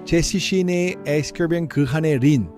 제시 시인의 에스커빙 그한의 린.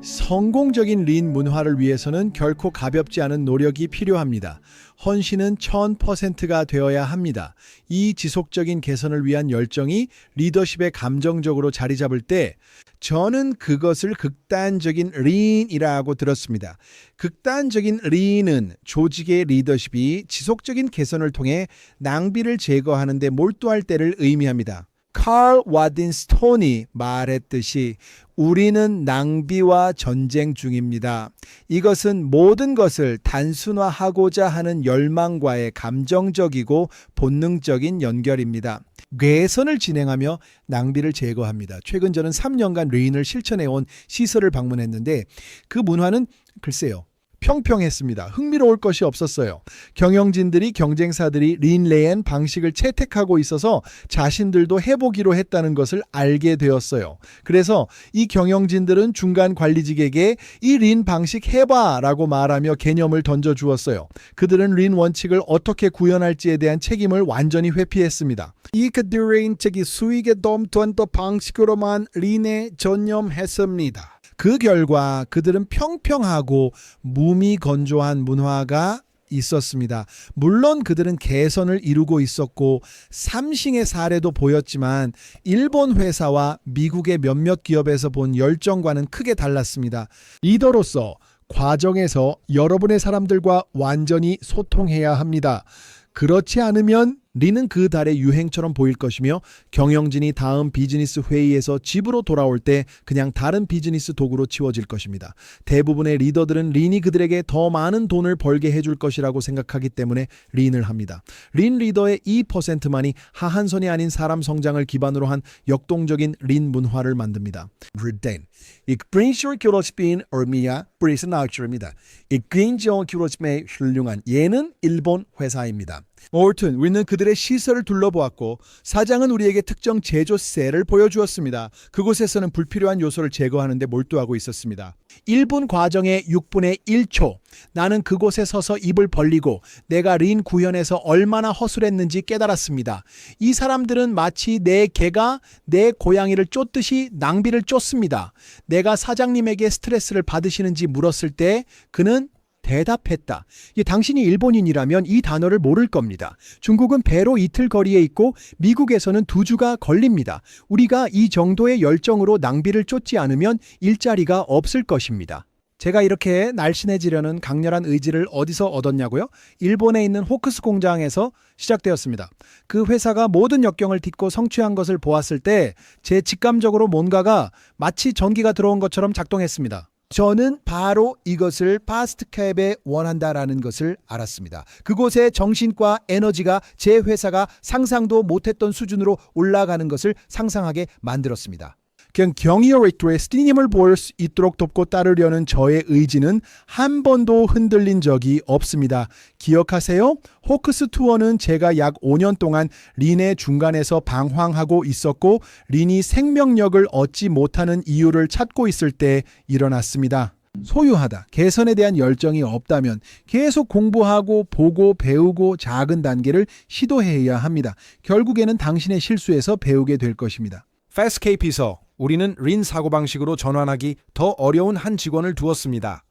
성공적인 린 문화를 위해서는 결코 가볍지 않은 노력이 필요합니다. 헌신은 1000%가 되어야 합니다. 이 지속적인 개선을 위한 열정이 리더십에 감정적으로 자리 잡을 때 저는 그것을 극단적인 린이라고 들었습니다. 극단적인 린은 조직의 리더십이 지속적인 개선을 통해 낭비를 제거하는 데 몰두할 때를 의미합니다. 칼 와딘스톤이 말했듯이 우리는 낭비와 전쟁 중입니다. 이것은 모든 것을 단순화하고자 하는 열망과의 감정적이고 본능적인 연결입니다. 개선을 진행하며 낭비를 제거합니다. 최근 저는 3년간 린을 실천해온 시설을 방문했는데 그 문화는 글쎄요. 평평했습니다. 흥미로울 것이 없었어요. 경영진들이 경쟁사들이 린레엔 방식을 채택하고 있어서 자신들도 해보기로 했다는 것을 알게 되었어요. 그래서 이 경영진들은 중간 관리직에게 이 린 방식 해봐라고 말하며 개념을 던져주었어요. 그들은 린 원칙을 어떻게 구현할지에 대한 책임을 완전히 회피했습니다. 이 그들의 인책이 수익에 도움된 방식으로만 린에 전념했습니다. 그 결과 그들은 평평하고 무미건조한 문화가 있었습니다. 물론 그들은 개선을 이루고 있었고 삼싱의 사례도 보였지만 일본 회사와 미국의 몇몇 기업에서 본 열정과는 크게 달랐습니다. 리더로서 과정에서 여러분의 사람들과 완전히 소통해야 합니다. 그렇지 않으면 린은 그 달의 유행처럼 보일 것이며 경영진이 다음 비즈니스 회의에서 집으로 돌아올 때 그냥 다른 비즈니스 도구로 치워질 것입니다. 대부분의 리더들은 린이 그들에게 더 많은 돈을 벌게 해줄 것이라고 생각하기 때문에 린을 합니다. 린 리더의 2%만이 하한선이 아닌 사람 성장을 기반으로 한 역동적인 린 문화를 만듭니다. 르덴 이크린쇼 교로스핀 얼미야 브리스나우처입니다. 이크린쇼 교로스핀의 훌륭한 예는 일본 회사입니다. 옳든 우리는 그들의 시설을 둘러보았고 사장은 우리에게 특정 제조세를 보여주었습니다. 그곳에서는 불필요한 요소를 제거하는 데 몰두하고 있었습니다. 1분 과정의 6분의 1초 나는 그곳에 서서 입을 벌리고 내가 린 구현에서 얼마나 허술했는지 깨달았습니다. 이 사람들은 마치 내 개가 내 고양이를 쫓듯이 낭비를 쫓습니다. 내가 사장님에게 스트레스를 받으시는지 물었을 때 그는 대답했다. 당신이 일본인이라면 이 단어를 모를 겁니다. 중국은 배로 이틀 거리에 있고 미국에서는 2주가 걸립니다. 우리가 이 정도의 열정으로 낭비를 쫓지 않으면 일자리가 없을 것입니다. 제가 이렇게 날씬해지려는 강렬한 의지를 어디서 얻었냐고요? 일본에 있는 호크스 공장에서 시작되었습니다. 그 회사가 모든 역경을 딛고 성취한 것을 보았을 때 제 직감적으로 뭔가가 마치 전기가 들어온 것처럼 작동했습니다. 저는 바로 이것을 파스트캡에 원한다라는 것을 알았습니다. 그곳의 정신과 에너지가 제 회사가 상상도 못했던 수준으로 올라가는 것을 상상하게 만들었습니다. 그냥 경이어렉터의 스티님을 볼 수 있도록 돕고 따르려는 저의 의지는 한 번도 흔들린 적이 없습니다. 기억하세요? 호크스 투어는 제가 약 5년 동안 린의 중간에서 방황하고 있었고 린이 생명력을 얻지 못하는 이유를 찾고 있을 때 일어났습니다. 소유하다, 개선에 대한 열정이 없다면 계속 공부하고 보고 배우고 작은 단계를 시도해야 합니다. 결국에는 당신의 실수에서 배우게 될 것입니다. 패스트케이피서 우리는 린 사고방식으로 전환하기 더 어려운 한 직원을 두었습니다.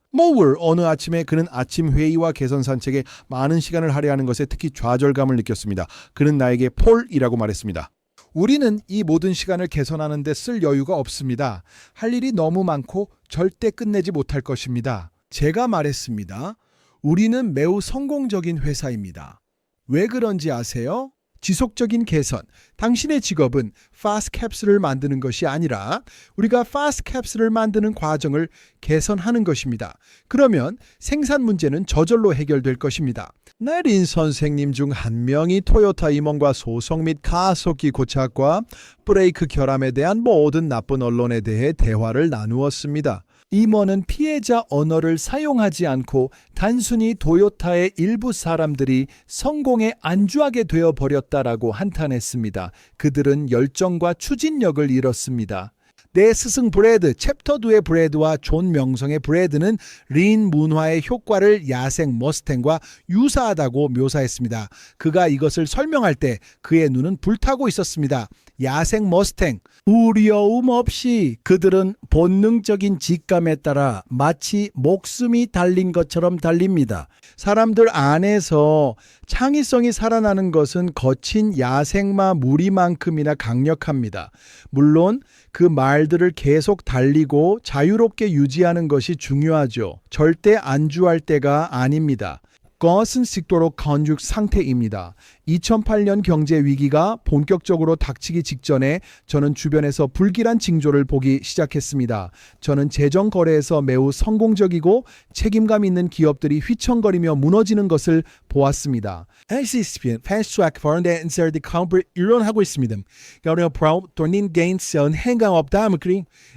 어느 아침에 그는 아침 회의와 개선 산책에 많은 시간을 할애하는 것에 특히 좌절감을 느꼈습니다. 그는 나에게 폴이라고 말했습니다. 우리는 이 모든 시간을 개선하는 데 쓸 여유가 없습니다. 할 일이 너무 많고 절대 끝내지 못할 것입니다. 제가 말했습니다. 우리는 매우 성공적인 회사입니다. 왜 그런지 아세요? 지속적인 개선. 당신의 직업은 파스트 캡슐을 만드는 것이 아니라 우리가 파스트 캡슐을 만드는 과정을 개선하는 것입니다. 그러면 생산 문제는 저절로 해결될 것입니다. 린 선생님 중 한 명이 토요타 임원과 소송 및 가속기 고착과 브레이크 결함에 대한 모든 나쁜 언론에 대해 대화를 나누었습니다. 임원은 피해자 언어를 사용하지 않고 단순히 토요타의 일부 사람들이 성공에 안주하게 되어버렸다라고 한탄했습니다. 그들은 열정과 추진력을 잃었습니다. 내 스승 브래드, 챕터 2의 브래드와 존 명성의 브래드는 린 문화의 효과를 야생 머스탱과 유사하다고 묘사했습니다. 그가 이것을 설명할 때 그의 눈은 불타고 있었습니다. 야생 머스탱, 두려움 없이 그들은 본능적인 직감에 따라 마치 목숨이 달린 것처럼 달립니다. 사람들 안에서 창의성이 살아나는 것은 거친 야생마 무리만큼이나 강력합니다. 물론 그 말들을 계속 달리고 자유롭게 유지하는 것이 중요하죠. 절대 안주할 때가 아닙니다. 것은 식도록 건축 상태입니다. 2008년 경제 위기가 본격적으로 닥치기 직전에 저는 주변에서 불길한 징조를 보기 시작했습니다. 저는 재정 거래에서 매우 성공적이고 책임감 있는 기업들이 휘청거리며 무너지는 것을 보았습니다. NCSP는 패스트트랙 포런데 인서디 카운트 일론하고 있습니다. 그러나 프라우 돈인 게인스는 행강 없다.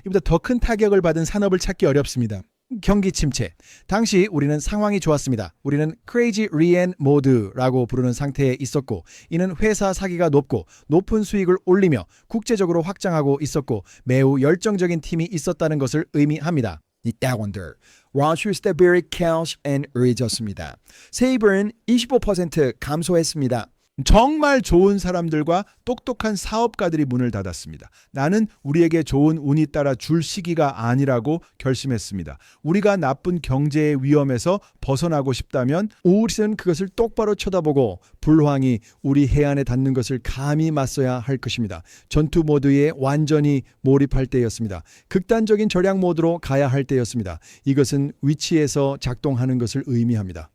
이보다 더 큰 타격을 받은 산업을 찾기 어렵습니다. 경기 침체. 당시 우리는 상황이 좋았습니다. 우리는 크레이지 리엔 모드라고 부르는 상태에 있었고 이는 회사 사기가 높고 높은 수익을 올리며 국제적으로 확장하고 있었고 매우 열정적인 팀이 있었다는 것을 의미합니다. 이 따원들. 런슈스 베리 캐시 앤 의졌습니다. 세이버는 25% 감소했습니다. 정말 좋은 사람들과 똑똑한 사업가들이 문을 닫았습니다. 나는 우리에게 좋은 운이 따라 줄 시기가 아니라고 결심했습니다. 우리가 나쁜 경제의 위험에서 벗어나고 싶다면 우리는 그것을 똑바로 쳐다보고 불황이 우리 해안에 닿는 것을 감히 맞서야 할 것입니다. 전투 모드에 완전히 몰입할 때였습니다. 극단적인 전략 모드로 가야 할 때였습니다. 이것은 위치에서 작동하는 것을 의미합니다.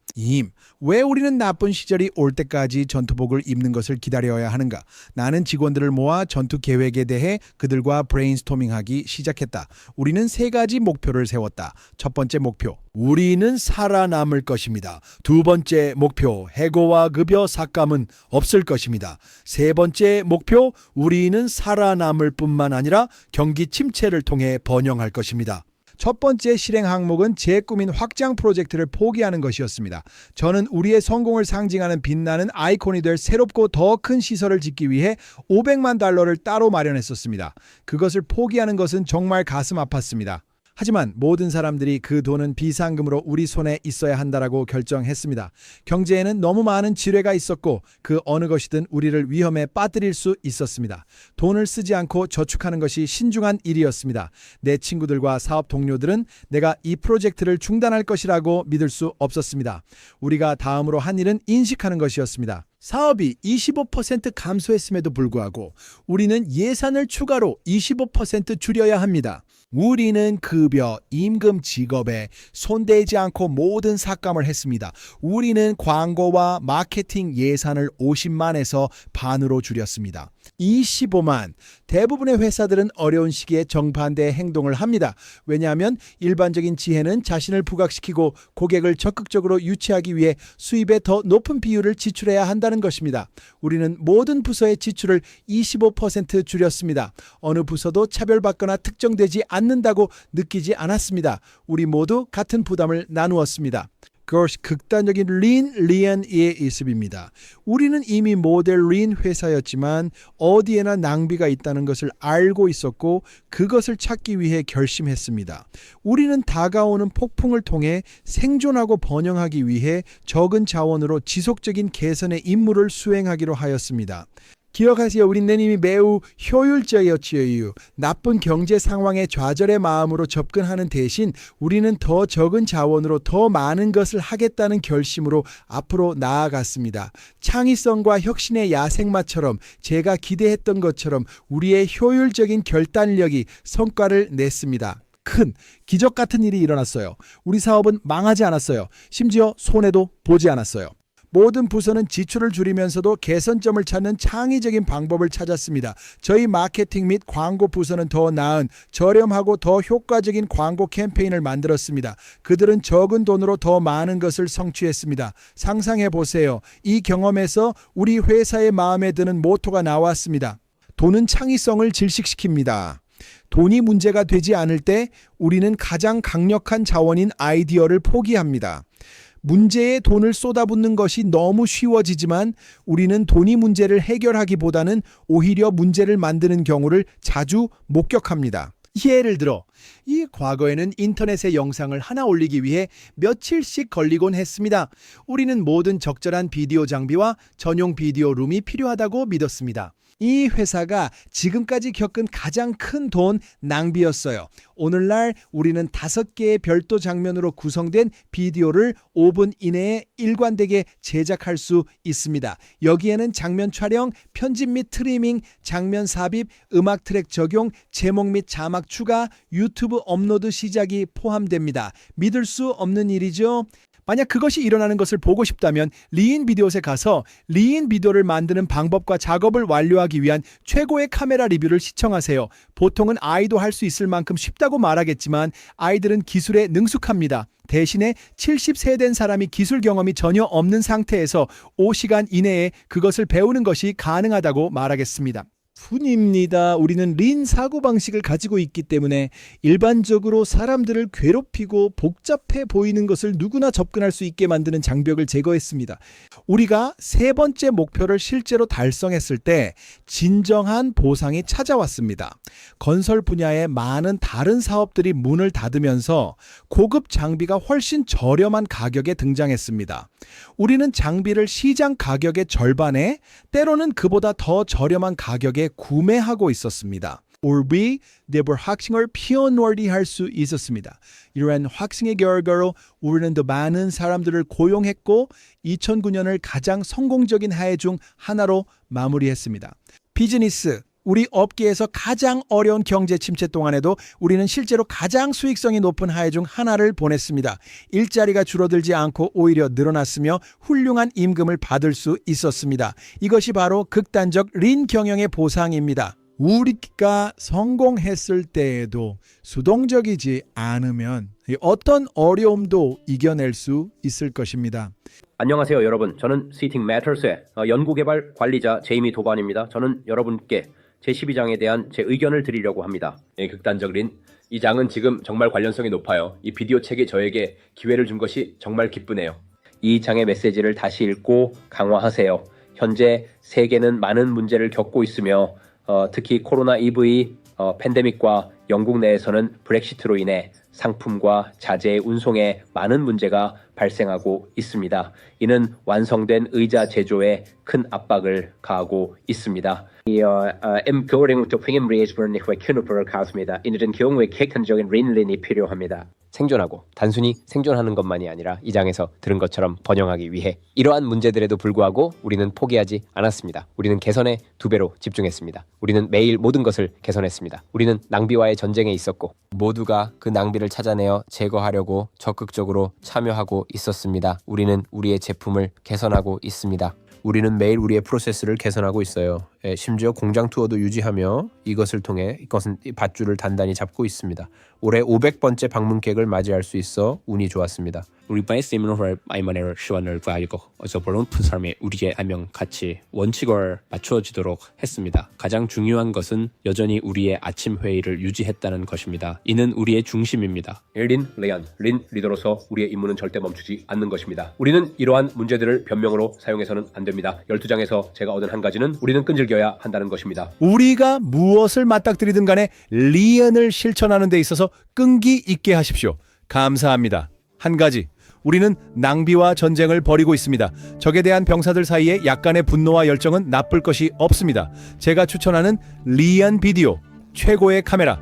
왜 우리는 나쁜 시절이 올 때까지 전투복을 입는 것을 기다려야 하는가? 나는 직원들을 모아 전투 계획에 대해 그들과 브레인스토밍하기 시작했다. 우리는 3가지 목표를 세웠다. 첫 번째 목표, 우리는 살아남을 것입니다. 두 번째 목표, 해고와 급여 삭감은 없을 것입니다. 세 번째 목표, 우리는 살아남을 뿐만 아니라 경기 침체를 통해 번영할 것입니다. 첫 번째 실행 항목은 제 꿈인 확장 프로젝트를 포기하는 것이었습니다. 저는 우리의 성공을 상징하는 빛나는 아이콘이 될 새롭고 더 큰 시설을 짓기 위해 $500만 따로 마련했었습니다. 그것을 포기하는 것은 정말 가슴 아팠습니다. 하지만 모든 사람들이 그 돈은 비상금으로 우리 손에 있어야 한다라고 결정했습니다. 경제에는 너무 많은 지뢰가 있었고 그 어느 것이든 우리를 위험에 빠뜨릴 수 있었습니다. 돈을 쓰지 않고 저축하는 것이 신중한 일이었습니다. 내 친구들과 사업 동료들은 내가 이 프로젝트를 중단할 것이라고 믿을 수 없었습니다. 우리가 다음으로 한 일은 인식하는 것이었습니다. 사업이 25% 감소했음에도 불구하고 우리는 예산을 추가로 25% 줄여야 합니다. 우리는 급여, 임금 직업에 손대지 않고 모든 삭감을 했습니다. 우리는 광고와 마케팅 예산을 50만에서 반으로 줄였습니다. 25만. 대부분의 회사들은 어려운 시기에 정반대의 행동을 합니다. 왜냐하면 일반적인 지혜는 자신을 부각시키고 고객을 적극적으로 유치하기 위해 수입의 더 높은 비율을 지출해야 한다는 것입니다. 우리는 모든 부서의 지출을 25% 줄였습니다. 어느 부서도 차별받거나 특정되지 않는다고 느끼지 않았습니다. 우리 모두 같은 부담을 나누었습니다. 그것이 극단적인 리엔의 모습입니다. 우리는 이미 모델 린 회사였지만 어디에나 낭비가 있다는 것을 알고 있었고 그것을 찾기 위해 결심했습니다. 우리는 다가오는 폭풍을 통해 생존하고 번영하기 위해 적은 자원으로 지속적인 개선의 임무를 수행하기로 하였습니다. 기억하세요. 우리는 이미 매우 효율적이었지요. 나쁜 경제 상황에 좌절의 마음으로 접근하는 대신 우리는 더 적은 자원으로 더 많은 것을 하겠다는 결심으로 앞으로 나아갔습니다. 창의성과 혁신의 야생마처럼 제가 기대했던 것처럼 우리의 효율적인 결단력이 성과를 냈습니다. 큰 기적 같은 일이 일어났어요. 우리 사업은 망하지 않았어요. 심지어 손해도 보지 않았어요. 모든 부서는 지출을 줄이면서도 개선점을 찾는 창의적인 방법을 찾았습니다. 저희 마케팅 및 광고 부서는 더 나은 저렴하고 더 효과적인 광고 캠페인을 만들었습니다. 그들은 적은 돈으로 더 많은 것을 성취했습니다. 상상해 보세요. 이 경험에서 우리 회사의 마음에 드는 모토가 나왔습니다. 돈은 창의성을 질식시킵니다. 돈이 문제가 되지 않을 때 우리는 가장 강력한 자원인 아이디어를 포기합니다. 문제에 돈을 쏟아붓는 것이 너무 쉬워지지만 우리는 돈이 문제를 해결하기보다는 오히려 문제를 만드는 경우를 자주 목격합니다. 예를 들어 이 과거에는 인터넷에 영상을 하나 올리기 위해 며칠씩 걸리곤 했습니다. 우리는 모든 적절한 비디오 장비와 전용 비디오 룸이 필요하다고 믿었습니다. 이 회사가 지금까지 겪은 가장 큰 돈 낭비였어요. 오늘날 우리는 5개의 별도 장면으로 구성된 비디오를 5분 이내에 일관되게 제작할 수 있습니다. 여기에는 장면 촬영, 편집 및 트리밍, 장면 삽입, 음악 트랙 적용, 제목 및 자막 추가, 유튜브 업로드 시작이 포함됩니다. 믿을 수 없는 일이죠? 만약 그것이 일어나는 것을 보고 싶다면 리인 비디오에 가서 리인 비디오를 만드는 방법과 작업을 완료하기 위한 최고의 카메라 리뷰를 시청하세요. 보통은 아이도 할 수 있을 만큼 쉽다고 말하겠지만 아이들은 기술에 능숙합니다. 대신에 70세 된 사람이 기술 경험이 전혀 없는 상태에서 5시간 이내에 그것을 배우는 것이 가능하다고 말하겠습니다. 뿐입니다. 우리는 린 사고방식을 가지고 있기 때문에 일반적으로 사람들을 괴롭히고 복잡해 보이는 것을 누구나 접근할 수 있게 만드는 장벽을 제거했습니다. 우리가 3번째 목표를 실제로 달성했을 때 진정한 보상이 찾아왔습니다. 건설 분야의 많은 다른 사업들이 문을 닫으면서 고급 장비가 훨씬 저렴한 가격에 등장했습니다. 우리는 장비를 시장 가격의 절반에 때로는 그보다 더 저렴한 가격에 구매하고 있었습니다. 우리 대부분 학생을 피어놀이할 수 있었습니다. 이러한 학생의 결과로 우리는 더 많은 사람들을 고용했고 2009년을 가장 성공적인 해 중 하나로 마무리했습니다. 비즈니스 우리 업계에서 가장 어려운 경제 침체 동안에도 우리는 실제로 가장 수익성이 높은 한 해 중 하나를 보냈습니다. 일자리가 줄어들지 않고 오히려 늘어났으며 훌륭한 임금을 받을 수 있었습니다. 이것이 바로 극단적 린 경영의 보상입니다. 우리가 성공했을 때에도 수동적이지 않으면 어떤 어려움도 이겨낼 수 있을 것입니다. 안녕하세요 여러분. 저는 Seating Matters의 연구개발 관리자 제이미 도반입니다. 저는 여러분께 제12장에 대한 제 의견을 드리려고 합니다. 극단적 린. 이 장은 지금 정말 관련성이 높아요. 이 비디오 책이 저에게 기회를 준 것이 정말 기쁘네요. 이 장의 메시지를 다시 읽고 강화하세요. 현재 세계는 많은 문제를 겪고 있으며 특히 코로나19의 팬데믹과 영국 내에서는 브렉시트로 인해 상품과 자재의 운송에 많은 문제가 발생하고 있습니다. 이는 완성된 의자 제조에 큰 압박을 가하고 있습니다. Emkøring til pengemreisbørn ikke kunne forkalsmida. 이는 경우에 객관적인 린린이 필요합니다. 생존하고 단순히 생존하는 것만이 아니라 이 장에서 들은 것처럼 번영하기 위해 이러한 문제들에도 불구하고 우리는 포기하지 않았습니다. 우리는 개선에 2배로 집중했습니다. 우리는 매일 모든 것을 개선했습니다. 우리는 낭비와의 전쟁에 있었고 모두가 그 낭비를 찾아내어 제거하려고 적극적으로 참여하고 있었습니다. 우리는 우리의 제품을 개선하고 있습니다. 우리는 매일 우리의 프로세스를 개선하고 있어요. 심지어 공장 투어도 유지하며 이것을 통해 이것은 밧줄을 단단히 잡고 있습니다. 올해 500번째 방문객을 맞이할 수 있어 운이 좋았습니다. 우리 바의 세미나를 아이만을 시원을 구하고 어서 보는 사람의 우리의 안녕 같이 원칙을 맞춰지도록 했습니다. 가장 중요한 것은 여전히 우리의 아침 회의를 유지했다는 것입니다. 이는 우리의 중심입니다. 린 리더로서 우리의 임무는 절대 멈추지 않는 것입니다. 우리는 이러한 문제들을 변명으로 사용해서는 안 됩니다. 12장에서 제가 얻은 한 가지는 우리는 끈질겨야 한다는 것입니다. 우리가 무엇을 맞닥뜨리든 간에 리언을 실천하는 데 있어서 끈기 있게 하십시오. 감사합니다. 한 가지, 우리는 낭비와 전쟁을 벌이고 있습니다. 적에 대한 병사들 사이에 약간의 분노와 열정은 나쁠 것이 없습니다. 제가 추천하는 리언 비디오, 최고의 카메라,